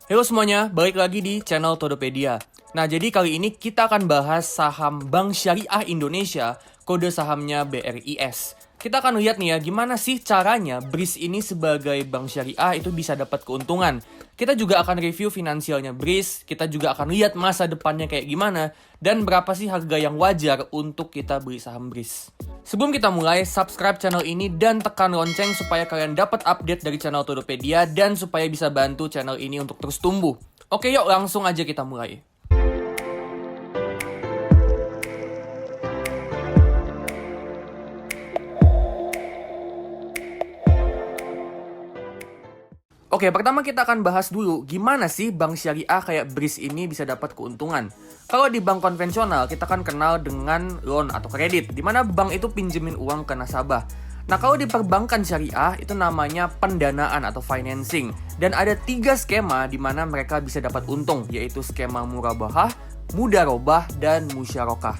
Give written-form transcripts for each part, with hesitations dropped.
Halo semuanya, balik lagi di channel Todopedia. Nah, jadi kali ini kita akan bahas saham Bank Syariah Indonesia, kode sahamnya BRIS. Kita akan lihat nih ya, gimana sih caranya BRIS ini sebagai bank syariah itu bisa dapat keuntungan. Kita juga akan review finansialnya BRIS, kita juga akan lihat masa depannya kayak gimana, dan berapa sih harga yang wajar untuk kita beli saham BRIS. Sebelum kita mulai, subscribe channel ini dan tekan lonceng supaya kalian dapat update dari channel Todopedia dan supaya bisa bantu channel ini untuk terus tumbuh. Oke yuk, langsung aja kita mulai. Oke, pertama kita akan bahas dulu gimana sih bank syariah kayak BRIS ini bisa dapat keuntungan. Kalau di bank konvensional, kita kan kenal dengan loan atau kredit, di mana bank itu pinjemin uang ke nasabah. Nah, kalau di perbankan syariah, itu namanya pendanaan atau financing. Dan ada 3 skema di mana mereka bisa dapat untung, yaitu skema murabahah, mudarobah, dan musyarakah.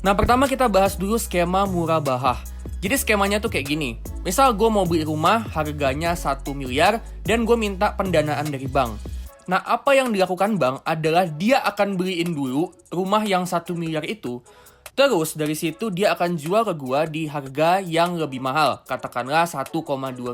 Nah, pertama kita bahas dulu skema murabahah. Jadi skemanya tuh kayak gini. Misal gue mau beli rumah harganya 1 miliar dan gue minta pendanaan dari bank. Nah, apa yang dilakukan bank adalah dia akan beliin dulu rumah yang 1 miliar itu. Terus dari situ dia akan jual ke gue di harga yang lebih mahal. Katakanlah 1,2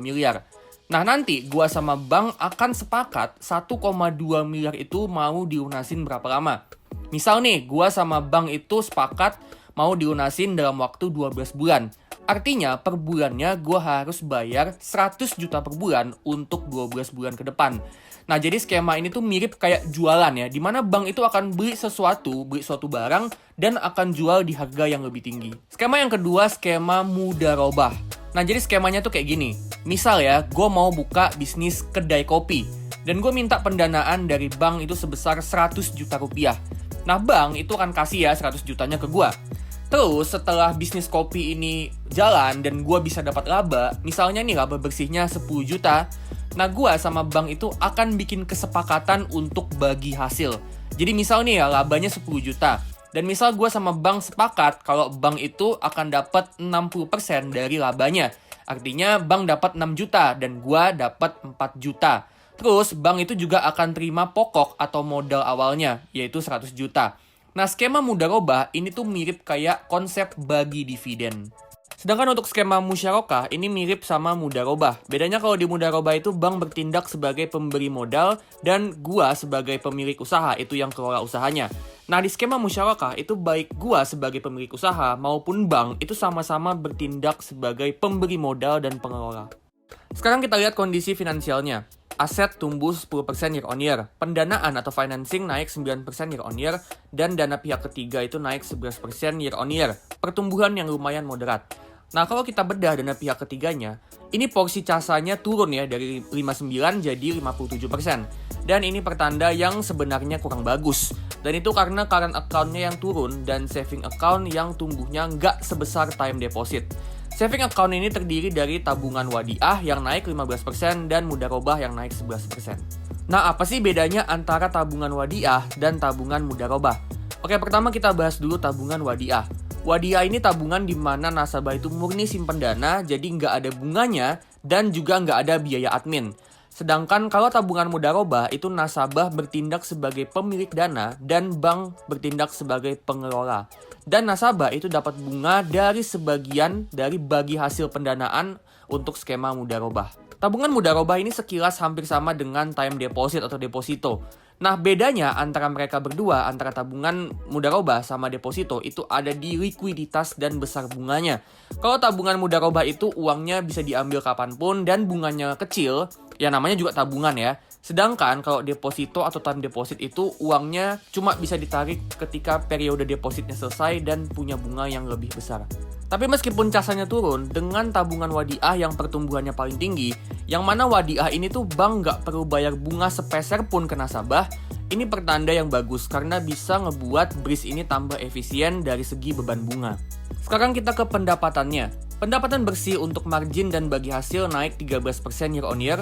miliar. Nah, nanti gue sama bank akan sepakat 1,2 miliar itu mau dilunasin berapa lama. Misal nih, gue sama bank itu sepakat mau dilunasin dalam waktu 12 bulan. Artinya per bulannya gue harus bayar 100 juta per bulan untuk 12 bulan ke depan. Nah, jadi skema ini tuh mirip kayak jualan ya, dimana bank itu akan beli suatu barang dan akan jual di harga yang lebih tinggi. Skema yang kedua, skema mudarobah. Nah, jadi skemanya tuh kayak gini. Misal ya, gue mau buka bisnis kedai kopi dan gue minta pendanaan dari bank itu sebesar 100 juta rupiah. Nah, bank itu akan kasih ya 100 jutanya ke gue. Terus setelah bisnis kopi ini jalan dan gue bisa dapat laba, misalnya nih laba bersihnya 10 juta, nah gue sama bank itu akan bikin kesepakatan untuk bagi hasil. Jadi misal nih ya labanya 10 juta, dan misal gue sama bank sepakat kalau bank itu akan dapat 60% dari labanya. Artinya bank dapat 6 juta dan gue dapat 4 juta. Terus bank itu juga akan terima pokok atau modal awalnya, yaitu 100 juta. Nah, skema mudarobah ini tuh mirip kayak konsep bagi dividen. Sedangkan untuk skema musyarakah ini mirip sama mudarobah. Bedanya kalau di mudarobah itu bank bertindak sebagai pemberi modal dan gua sebagai pemilik usaha, itu yang kelola usahanya. Nah, di skema musyarakah itu baik gua sebagai pemilik usaha maupun bank itu sama-sama bertindak sebagai pemberi modal dan pengelola. Sekarang kita lihat kondisi finansialnya. Aset tumbuh 10% year on year, pendanaan atau financing naik 9% year on year, dan dana pihak ketiga itu naik 11% year on year, pertumbuhan yang lumayan moderat. Nah, kalau kita bedah dana pihak ketiganya, ini porsi casanya turun ya dari 59 jadi 57%. Dan ini pertanda yang sebenarnya kurang bagus. Dan itu karena current account-nya yang turun dan saving account yang tumbuhnya nggak sebesar time deposit. Saving account ini terdiri dari tabungan wadiah yang naik 15% dan mudarobah yang naik 11%. Nah, apa sih bedanya antara tabungan wadiah dan tabungan mudarobah? Oke, pertama kita bahas dulu tabungan wadiah. Wadiah ini tabungan di mana nasabah itu murni simpen dana, jadi nggak ada bunganya dan juga nggak ada biaya admin. Sedangkan kalau tabungan mudarobah itu nasabah bertindak sebagai pemilik dana dan bank bertindak sebagai pengelola. Dan nasabah itu dapat bunga dari sebagian dari bagi hasil pendanaan untuk skema mudarobah. Tabungan mudarobah ini sekilas hampir sama dengan time deposit atau deposito. Nah, bedanya antara mereka berdua, antara tabungan mudarobah sama deposito, itu ada di likuiditas dan besar bunganya. Kalau tabungan mudarobah itu uangnya bisa diambil kapanpun dan bunganya kecil, ya namanya juga tabungan ya. Sedangkan kalau deposito atau time deposit itu uangnya cuma bisa ditarik ketika periode depositnya selesai dan punya bunga yang lebih besar. Tapi meskipun casanya turun, dengan tabungan wadiah yang pertumbuhannya paling tinggi, yang mana wadiah ini tuh bank nggak perlu bayar bunga sepeser pun ke nasabah, ini pertanda yang bagus karena bisa ngebuat BRIS ini tambah efisien dari segi beban bunga. Sekarang kita ke pendapatannya. Pendapatan bersih untuk margin dan bagi hasil naik 13% year on year,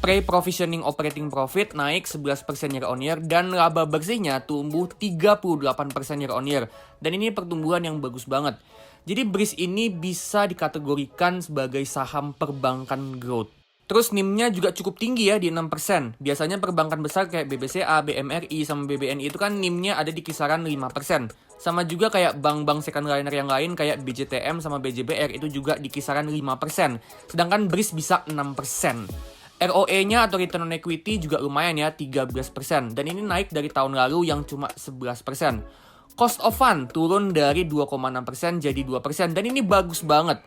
pre-provisioning operating profit naik 11% year on year, dan laba bersihnya tumbuh 38% year on year. Dan ini pertumbuhan yang bagus banget. Jadi BRIS ini bisa dikategorikan sebagai saham perbankan growth. Terus NIM-nya juga cukup tinggi ya di 6%. Biasanya perbankan besar kayak BBCA, BMRI, sama BBNI itu kan NIM-nya ada di kisaran 5%. Sama juga kayak bank-bank second liner yang lain kayak BJTM sama BJBR itu juga di kisaran 5%. Sedangkan BRIS bisa 6%. ROE-nya atau return on equity juga lumayan ya, 13%. Dan ini naik dari tahun lalu yang cuma 11%. Cost of fund turun dari 2,6% jadi 2%. Dan ini bagus banget.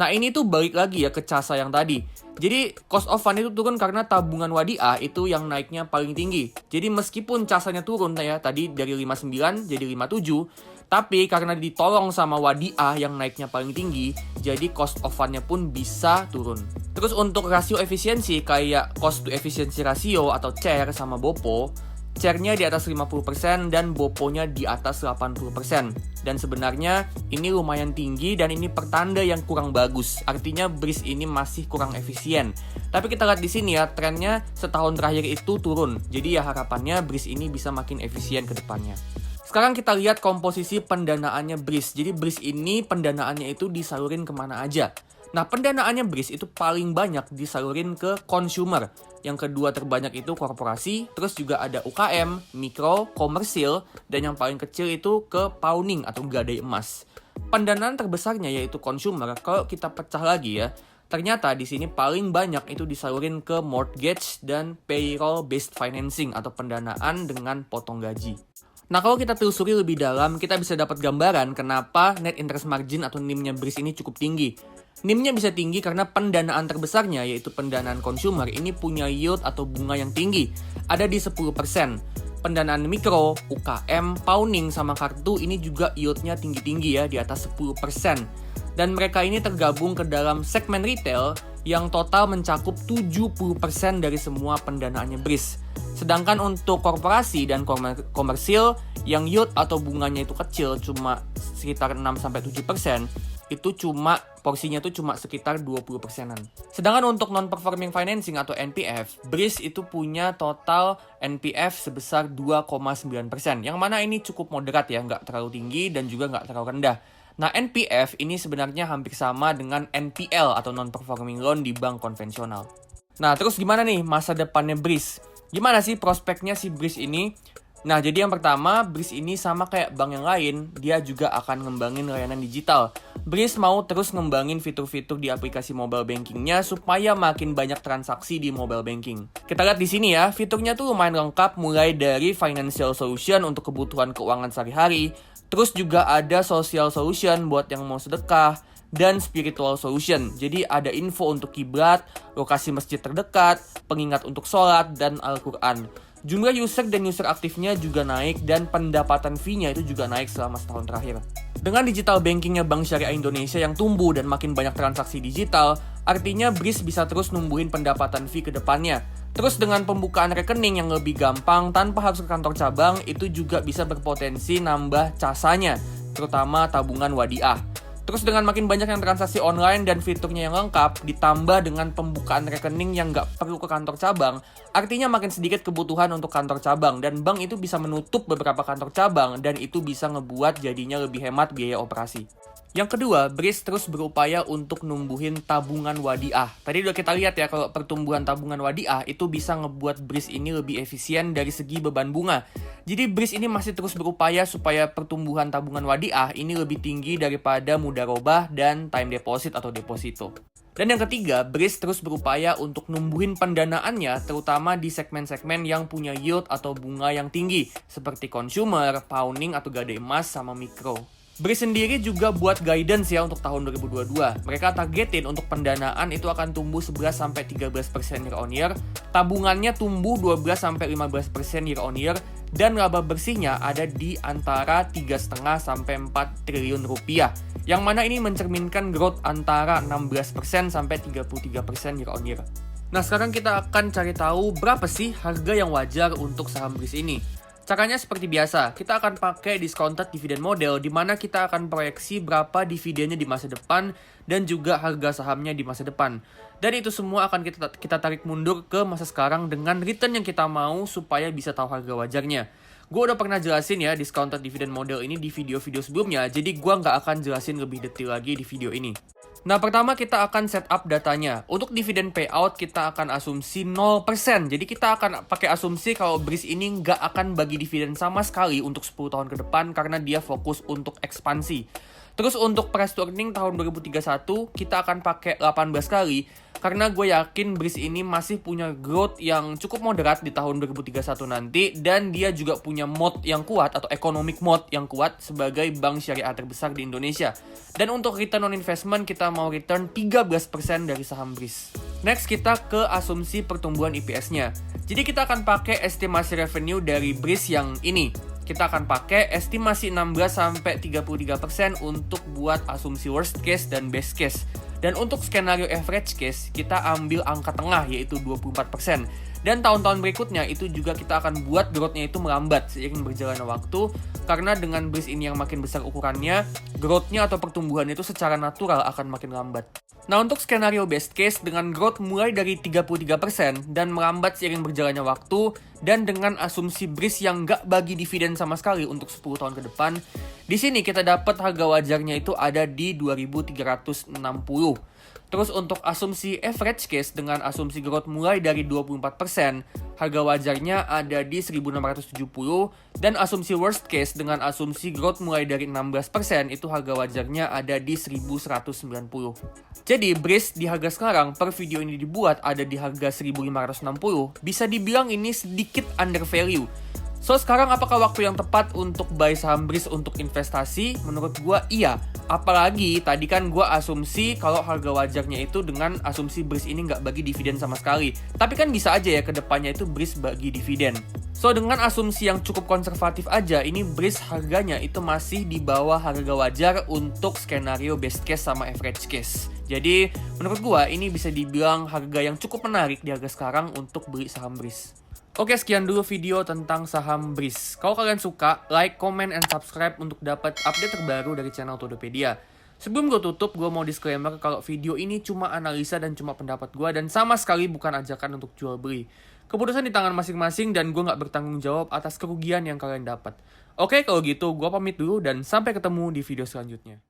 Nah ini tuh balik lagi ya ke CASA yang tadi. Jadi cost of fund itu turun karena tabungan wadiah itu yang naiknya paling tinggi. Jadi meskipun CASA-nya turun ya tadi dari 59 jadi 57, tapi karena ditolong sama wadiah yang naiknya paling tinggi, jadi cost of fund-nya pun bisa turun. Terus untuk rasio efisiensi kayak cost to efficiency ratio atau CER sama BOPO, CER-nya di atas 50% dan BOPO-nya di atas 80%. Dan sebenarnya ini lumayan tinggi dan ini pertanda yang kurang bagus. Artinya BRIS ini masih kurang efisien. Tapi kita lihat di sini ya, trennya setahun terakhir itu turun. Jadi ya harapannya BRIS ini bisa makin efisien ke depannya. Sekarang kita lihat komposisi pendanaannya BRIS. Jadi BRIS ini pendanaannya itu disalurin kemana aja. Nah, pendanaannya BRIS itu paling banyak disalurin ke consumer. Yang kedua terbanyak itu korporasi, terus juga ada UKM, mikro, komersil, dan yang paling kecil itu ke pawning atau gadai emas. Pendanaan terbesarnya yaitu consumer. Kalau kita pecah lagi ya, ternyata di sini paling banyak itu disalurin ke mortgage dan payroll based financing atau pendanaan dengan potong gaji. Nah, kalau kita telusuri lebih dalam, kita bisa dapat gambaran kenapa net interest margin atau NIM-nya BRIS ini cukup tinggi. NIM-nya bisa tinggi karena pendanaan terbesarnya, yaitu pendanaan consumer, ini punya yield atau bunga yang tinggi, ada di 10%. Pendanaan mikro, UKM, pawning, sama kartu ini juga yield-nya tinggi-tinggi ya, di atas 10%. Dan mereka ini tergabung ke dalam segmen retail yang total mencakup 70% dari semua pendanaannya BRIS. Sedangkan untuk korporasi dan komersil yang yield atau bunganya itu kecil, cuma sekitar 6-7%, itu porsinya tuh cuma sekitar 20%-an. Sedangkan untuk non-performing financing atau NPF, BRIS itu punya total NPF sebesar 2,9%. Yang mana ini cukup moderat ya, nggak terlalu tinggi dan juga nggak terlalu rendah. Nah, NPF ini sebenarnya hampir sama dengan NPL atau non-performing loan di bank konvensional. Nah, terus gimana nih masa depannya BRIS? Gimana sih prospeknya si BRIS ini? Nah, jadi yang pertama, BRIS ini sama kayak bank yang lain, dia juga akan ngembangin layanan digital. BRIS mau terus ngembangin fitur-fitur di aplikasi mobile bankingnya supaya makin banyak transaksi di mobile banking. Kita lihat di sini ya, fiturnya tuh lumayan lengkap mulai dari financial solution untuk kebutuhan keuangan sehari-hari, terus juga ada social solution buat yang mau sedekah, dan spiritual solution. Jadi ada info untuk kiblat, lokasi masjid terdekat, pengingat untuk sholat, dan Al-Quran. Jumlah user dan user aktifnya juga naik dan pendapatan fee-nya itu juga naik selama setahun terakhir. Dengan digital bankingnya Bank Syariah Indonesia yang tumbuh dan makin banyak transaksi digital, artinya BRIS bisa terus numbuhin pendapatan fee ke depannya. Terus dengan pembukaan rekening yang lebih gampang tanpa harus ke kantor cabang, itu juga bisa berpotensi nambah casanya, terutama tabungan wadiah. Terus dengan makin banyak yang transaksi online dan fiturnya yang lengkap, ditambah dengan pembukaan rekening yang nggak perlu ke kantor cabang, artinya makin sedikit kebutuhan untuk kantor cabang, dan bank itu bisa menutup beberapa kantor cabang, dan itu bisa ngebuat jadinya lebih hemat biaya operasi. Yang kedua, BRIS terus berupaya untuk numbuhin tabungan wadiah. Tadi udah kita lihat ya kalau pertumbuhan tabungan wadiah itu bisa ngebuat BRIS ini lebih efisien dari segi beban bunga. Jadi BRIS ini masih terus berupaya supaya pertumbuhan tabungan wadiah ini lebih tinggi daripada mudharabah dan time deposit atau deposito. Dan yang ketiga, BRIS terus berupaya untuk numbuhin pendanaannya terutama di segmen-segmen yang punya yield atau bunga yang tinggi seperti consumer, pawning atau gadai emas sama mikro. BRIS sendiri juga buat guidance ya untuk tahun 2022. Mereka targetin untuk pendanaan itu akan tumbuh 11-13% year on year, tabungannya tumbuh 12-15% year on year, dan laba bersihnya ada di antara 3,5-4 triliun rupiah. Yang mana ini mencerminkan growth antara 16%-33% year on year. Nah, sekarang kita akan cari tahu berapa sih harga yang wajar untuk saham BRIS ini. Caranya seperti biasa, kita akan pakai discounted dividend model di mana kita akan proyeksi berapa dividennya di masa depan dan juga harga sahamnya di masa depan. Dan itu semua akan kita tarik mundur ke masa sekarang dengan return yang kita mau supaya bisa tahu harga wajarnya. Gue udah pernah jelasin ya discounted dividend model ini di video-video sebelumnya, jadi gue nggak akan jelasin lebih detail lagi di video ini. Nah, pertama kita akan setup datanya. Untuk dividen payout kita akan asumsi 0%. Jadi kita akan pakai asumsi kalau BRIS ini nggak akan bagi dividen sama sekali untuk 10 tahun ke depan karena dia fokus untuk ekspansi. Terus untuk price to earning tahun 2031 kita akan pakai 18 kali karena gue yakin BRIS ini masih punya growth yang cukup moderat di tahun 2031 nanti, dan dia juga punya moat yang kuat atau economic moat yang kuat sebagai bank syariah terbesar di Indonesia. Dan untuk return on investment kita mau return 13% dari saham BRIS. Next kita ke asumsi pertumbuhan EPS-nya. Jadi kita akan pakai estimasi revenue dari BRIS yang ini. Kita akan pakai estimasi 16-33% untuk buat asumsi worst case dan best case. Dan untuk skenario average case, kita ambil angka tengah yaitu 24%. Dan tahun-tahun berikutnya itu juga kita akan buat growth-nya itu melambat seiring berjalannya waktu. Karena dengan BRIS ini yang makin besar ukurannya, growth-nya atau pertumbuhan itu secara natural akan makin lambat. Nah, untuk skenario best case dengan growth mulai dari 33% dan melambat seiring berjalannya waktu, dan dengan asumsi BRIS yang nggak bagi dividen sama sekali untuk 10 tahun ke depan, di sini kita dapat harga wajarnya itu ada di 2.360. Terus untuk asumsi average case dengan asumsi growth mulai dari 24%, harga wajarnya ada di 1.670, dan asumsi worst case dengan asumsi growth mulai dari 16% itu harga wajarnya ada di 1.190. Jadi BRIS di harga sekarang per video ini dibuat ada di harga 1.560, bisa dibilang ini sedikit under value. So, sekarang apakah waktu yang tepat untuk buy saham BRIS untuk investasi? Menurut gua iya. Apalagi tadi kan gua asumsi kalau harga wajarnya itu dengan asumsi BRIS ini nggak bagi dividen sama sekali. Tapi kan bisa aja ya ke depannya itu BRIS bagi dividen. So, dengan asumsi yang cukup konservatif aja, ini BRIS harganya itu masih di bawah harga wajar untuk skenario best case sama average case. Jadi, menurut gua ini bisa dibilang harga yang cukup menarik di harga sekarang untuk beli saham BRIS. Oke, sekian dulu video tentang saham BRIS. Kalau kalian suka, like, comment, and subscribe untuk dapat update terbaru dari channel Todopedia. Sebelum gue tutup, gue mau disclaimer kalau video ini cuma analisa dan cuma pendapat gue, dan sama sekali bukan ajakan untuk jual beli. Keputusan di tangan masing-masing dan gue nggak bertanggung jawab atas kerugian yang kalian dapat. Oke, kalau gitu gue pamit dulu dan sampai ketemu di video selanjutnya.